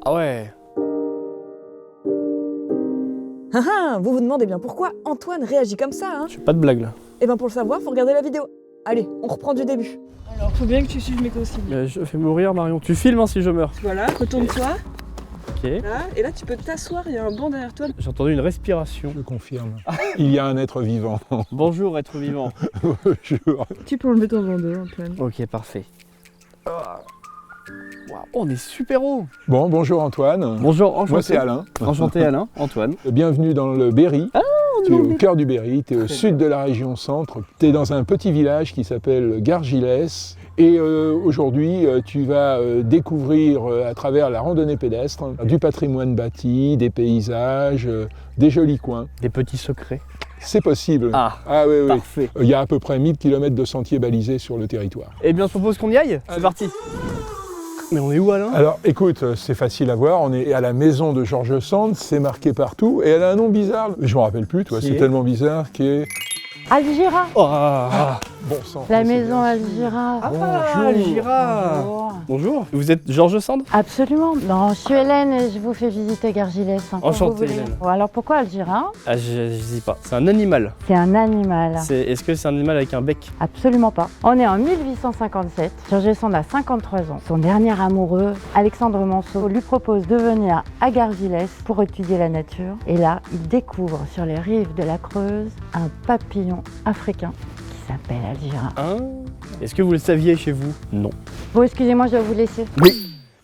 Ah ouais. Vous vous demandez bien pourquoi Antoine réagit comme ça, hein? Je fais pas de blague là. Eh ben pour le savoir, faut regarder la vidéo. Allez, on reprend du début. Alors, faut bien que tu suives mes consignes. Je fais mourir Marion. Tu filmes hein, si je meurs. Voilà, retourne-toi. Ok. Là, et là, tu peux t'asseoir, il y a un banc derrière toi. J'ai entendu une respiration. Je confirme. Il y a un être vivant. Bonjour être vivant. Bonjour. Tu peux enlever ton bandeau, Antoine. Ok, parfait. Wow, on est super haut. Bon, bonjour Antoine. Bonjour, enchanté. Moi c'est Alain. Enchanté Alain, Antoine. Bienvenue dans le Berry. Tu es au cœur du Berry, tu es au Très sud de la région centre. Tu es dans un petit village qui s'appelle Gargilès. Et aujourd'hui, tu vas découvrir à travers la randonnée pédestre du patrimoine bâti, des paysages, des jolis coins. Des petits secrets. C'est possible. Ah, oui, oui. parfait. Il y a à peu près 1000 km de sentiers balisés sur le territoire. Eh bien, je propose qu'on y aille. C'est parti. Mais on est où Alain? Alors écoute, c'est facile à voir, on est à la maison de George Sand, c'est marqué partout, et elle a un nom bizarre, je me rappelle plus, toi, c'est tellement bizarre qu'est... Algira, Oh, Bon sang. la c'est maison bien. Algira. bonjour Algira. Bonjour. Bonjour. Vous êtes George Sand? Absolument. Non, je suis Hélène et je vous fais visiter Gargilès. Quand Enchanté, vous voulez. Hélène. Bon, alors pourquoi Algira? Ah, je dis pas. C'est un animal. C'est un animal. Est-ce que c'est un animal avec un bec? Absolument pas. On est en 1857. George Sand a 53 ans. Son dernier amoureux, Alexandre Manceau, lui propose de venir à Gargilès pour étudier la nature. Et là, il découvre sur les rives de la Creuse un papillon africain qui s'appelle Algira. Hein? Est-ce que vous le saviez chez vous? Non. Bon, excusez-moi, je vais vous laisser.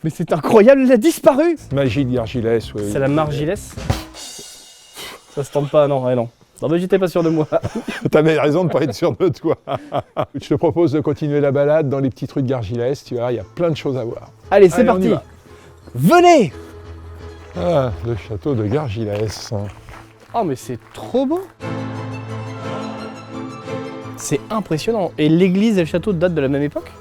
Mais c'est incroyable, il a disparu! Magie de Gargilès, oui. C'est la margilès? Ça se tente pas, non, ouais, non. Non, mais j'étais pas sûr de moi. T'avais raison de ne pas être sûr de toi. Je te propose de continuer la balade dans les petites rues de Gargilès, tu vois, il y a plein de choses à voir. Allez, c'est Allez, on y parti! va. Venez! Ah, le château de Gargilès. Oh, mais c'est trop beau! C'est impressionnant. Et l'église et le château datent de la même époque?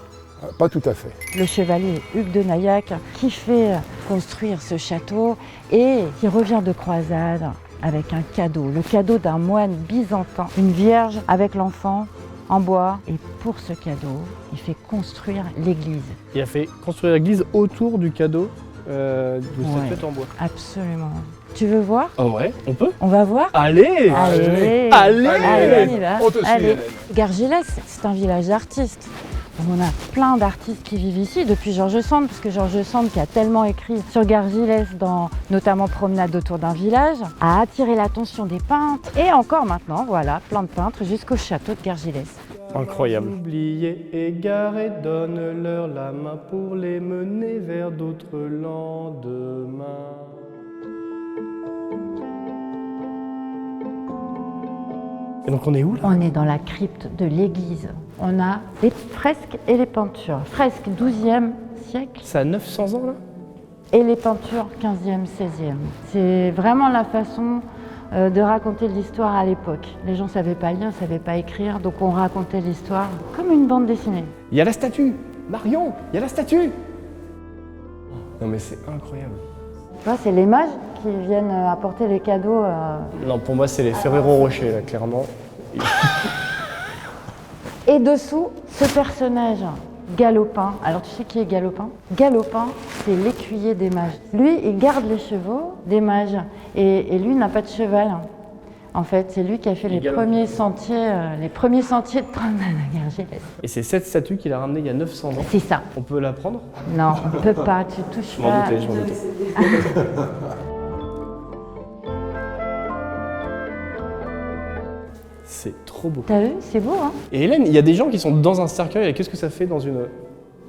Pas tout à fait. Le chevalier Hugues de Naillac qui fait construire ce château et qui revient de croisade avec un cadeau, le cadeau d'un moine byzantin, une vierge avec l'enfant en bois. Et pour ce cadeau, il fait construire l'église. Il a fait construire l'église autour du cadeau de Ouais. statuette en bois. Absolument. Tu veux voir? Oh ouais, on peut? On va voir? Allez! Allez, Allez! on y va. On te suit, Allez. Hélène. Gargilès, c'est un village d'artistes. On a plein d'artistes qui vivent ici depuis George Sand, parce que George Sand, qui a tellement écrit sur Gargilès, dans notamment Promenade autour d'un village, a attiré l'attention des peintres. Et encore maintenant, voilà, plein de peintres jusqu'au château de Gargilès. Incroyable. Oubliés, égarés, donne-leur la main pour les mener vers d'autres lendemains. Et donc on est où là? On est dans la crypte de l'église. On a les fresques et les peintures. Fresques 12e siècle C'est à 900 ans là? et les peintures 15e, 16e. C'est vraiment la façon de raconter l'histoire à l'époque. Les gens ne savaient pas lire, ne savaient pas écrire, donc on racontait l'histoire comme une bande dessinée. Il y a la statue! Marion! Il y a la statue! Non mais c'est incroyable. Tu vois, c'est les mages qui viennent apporter les cadeaux. Non, pour moi c'est les Ferrero Rocher là, clairement. Et dessous, ce personnage, Galopin. Alors tu sais qui est Galopin? Galopin, c'est l'écuyer des mages. Lui, il garde les chevaux des mages. Et lui n'a pas de cheval. En fait, c'est lui qui a fait les premiers sentiers de promenade à Gargilès. Et c'est cette statue qu'il a ramenée il y a 900 ans. C'est ça. On peut la prendre? Non, on ne peut pas, tu touches Je m'en pas. doutais, je m'en doutais. C'est trop beau. T'as vu? C'est beau, hein? Et Hélène, il y a des gens qui sont dans un cercueil, et qu'est-ce que ça fait dans une...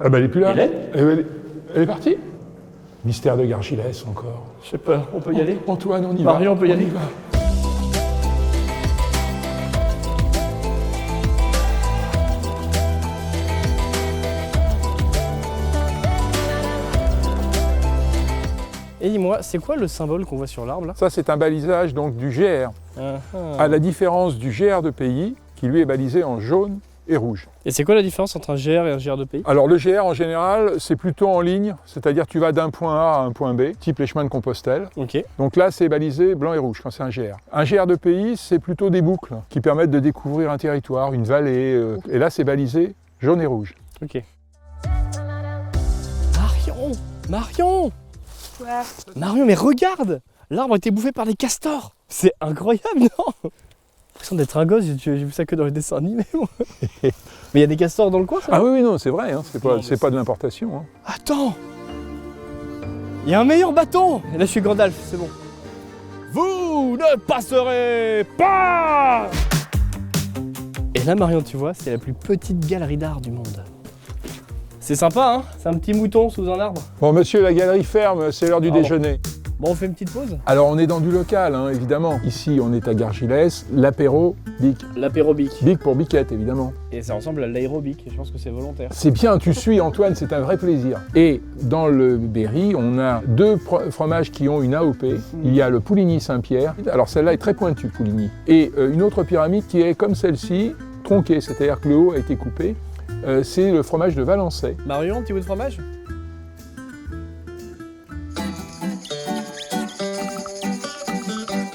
Ah bah elle est plus là. Hélène Elle est partie? Mystère de Gargilès encore. Je sais pas, on peut y aller? Antoine, on y va. Marion, on peut y aller? va. Et dis-moi, c'est quoi le symbole qu'on voit sur l'arbre là? Ça c'est un balisage donc du GR. À la différence du GR de pays qui lui est balisé en jaune et rouge. Et c'est quoi la différence entre un GR et un GR de pays? Alors le GR en général c'est plutôt en ligne, c'est-à-dire tu vas d'un point A à un point B, type les chemins de Compostelle. Ok. Donc là c'est balisé blanc et rouge quand c'est un GR. Un GR de pays c'est plutôt des boucles qui permettent de découvrir un territoire, une vallée. Et là c'est balisé jaune et rouge. Ok. Marion! Marion! Ouais. Marion, mais regarde! L'arbre a été bouffé par des castors! C'est incroyable, non? J'ai l'impression d'être un gosse, j'ai vu ça que dans les dessins animés. Moi. Mais il y a des castors dans le coin, ça? Ah oui, non, c'est vrai, hein, c'est Non, pas de l'importation. Hein. Attends! Il y a un meilleur bâton! Et là, je suis Gandalf, c'est bon. Vous ne passerez pas! Et là, Marion, tu vois, c'est la plus petite galerie d'art du monde. C'est sympa, hein? C'est un petit mouton sous un arbre. Bon, monsieur, la galerie ferme, c'est l'heure du Pardon. déjeuner. Bon, on fait une petite pause? Alors, on est dans du local, hein, évidemment. Ici, on est à Gargilès, l'apéro Bic. L'apérobic. Bic pour biquette, évidemment. Et ça ressemble à l'aérobic, je pense que c'est volontaire. C'est bien, tu suis Antoine, c'est un vrai plaisir. Et dans le Berry, on a deux fromages qui ont une AOP. Il y a le Pouligny Saint-Pierre. Alors celle-là est très pointue, Pouligny. Et une autre pyramide qui est comme celle-ci, tronquée, c'est-à-dire que le haut a été coupé. C'est le fromage de Valençay. Marion, un petit bout de fromage?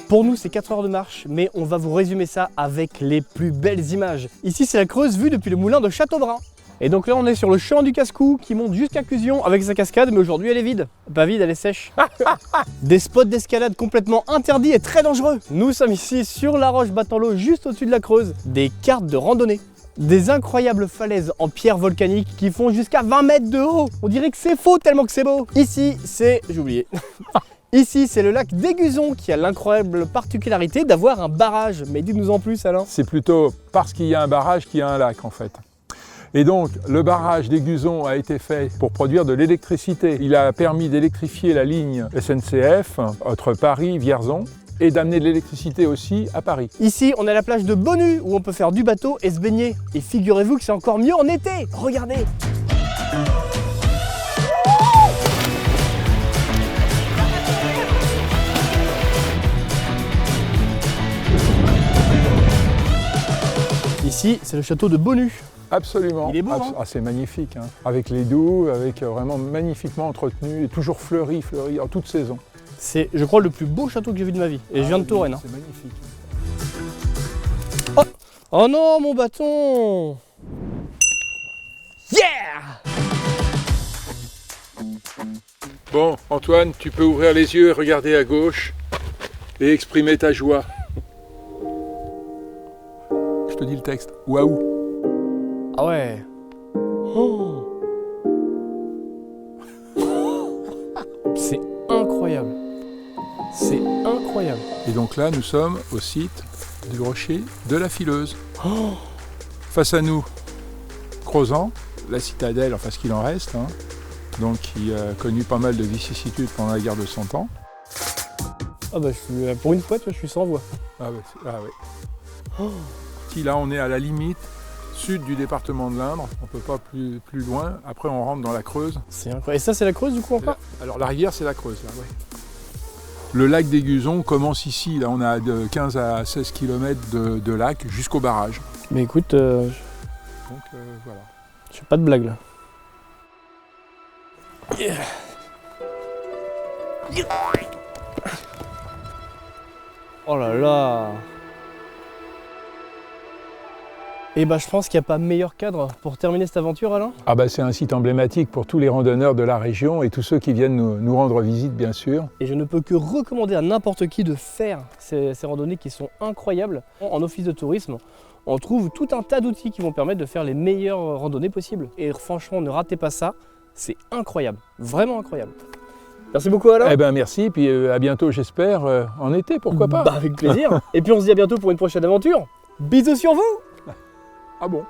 Pour nous, c'est 4 heures de marche, mais on va vous résumer ça avec les plus belles images. Ici, c'est la Creuse vue depuis le moulin de Châteaubrun. Et donc là, on est sur le champ du Cascou qui monte jusqu'à Clusion avec sa cascade, mais aujourd'hui, elle est vide. Pas vide, elle est sèche. Des spots d'escalade complètement interdits et très dangereux. Nous sommes ici sur la roche battant l'eau juste au-dessus de la Creuse. Des cartes de randonnée. Des incroyables falaises en pierre volcanique qui font jusqu'à 20 mètres de haut. On dirait que c'est faux tellement que c'est beau. Ici, c'est... j'ai oublié. Ici, c'est le lac d'Aiguzon qui a l'incroyable particularité d'avoir un barrage. Mais dites-nous en plus, Alain. C'est plutôt parce qu'il y a un barrage qu'il y a un lac, en fait. Et donc, le barrage d'Aiguzon a été fait pour produire de l'électricité. Il a permis d'électrifier la ligne SNCF entre Paris et Vierzon et d'amener de l'électricité aussi à Paris. Ici, on a la plage de Bonnu où on peut faire du bateau et se baigner. Et figurez-vous que c'est encore mieux en été. Regardez. Ici, c'est le château de Bonnu. Absolument. Il est beau, hein? Ah, c'est magnifique, hein. Avec les douves, avec vraiment magnifiquement entretenu et toujours fleuri en toute saison. C'est, je crois, le plus beau château que j'ai vu de ma vie. Et je viens de Touraine. Hein. C'est magnifique. Oh, oh non, mon bâton! Yeah! Bon, Antoine, tu peux ouvrir les yeux et regarder à gauche et exprimer ta joie. Je te dis le texte. Waouh! Ah ouais. Oh. C'est incroyable. C'est incroyable. Et donc là, nous sommes au site du rocher de la Fileuse. Oh. Face à nous, Crozant, la citadelle, enfin ce qu'il en reste, hein, donc qui a connu pas mal de vicissitudes pendant la guerre de 100 ans. Ah bah je suis, pour une fois, tu vois, je suis sans voix. Ah ouais. Oh. Si là, on est à la limite sud du département de l'Indre, on ne peut pas plus loin. Après, on rentre dans la Creuse. C'est incroyable. Et ça, c'est la Creuse du coup encore? Alors la rivière, c'est la Creuse, là, ouais. Le lac d'Aiguzon commence ici. Là, on a de 15 à 16 km de lac jusqu'au barrage. Mais écoute, Donc voilà. je fais pas de blague là. Yeah. Oh là là. Et bah je pense qu'il n'y a pas meilleur cadre pour terminer cette aventure, Alain. Ah bah c'est un site emblématique pour tous les randonneurs de la région et tous ceux qui viennent nous rendre visite, bien sûr. Et je ne peux que recommander à n'importe qui de faire ces randonnées qui sont incroyables. En office de tourisme, on trouve tout un tas d'outils qui vont permettre de faire les meilleures randonnées possibles. Et franchement, ne ratez pas ça, c'est incroyable, vraiment incroyable. Merci beaucoup, Alain. Eh ben merci, puis à bientôt j'espère, en été, pourquoi pas. Bah avec plaisir. Et puis on se dit à bientôt pour une prochaine aventure. Bisous sur vous. Ah bon?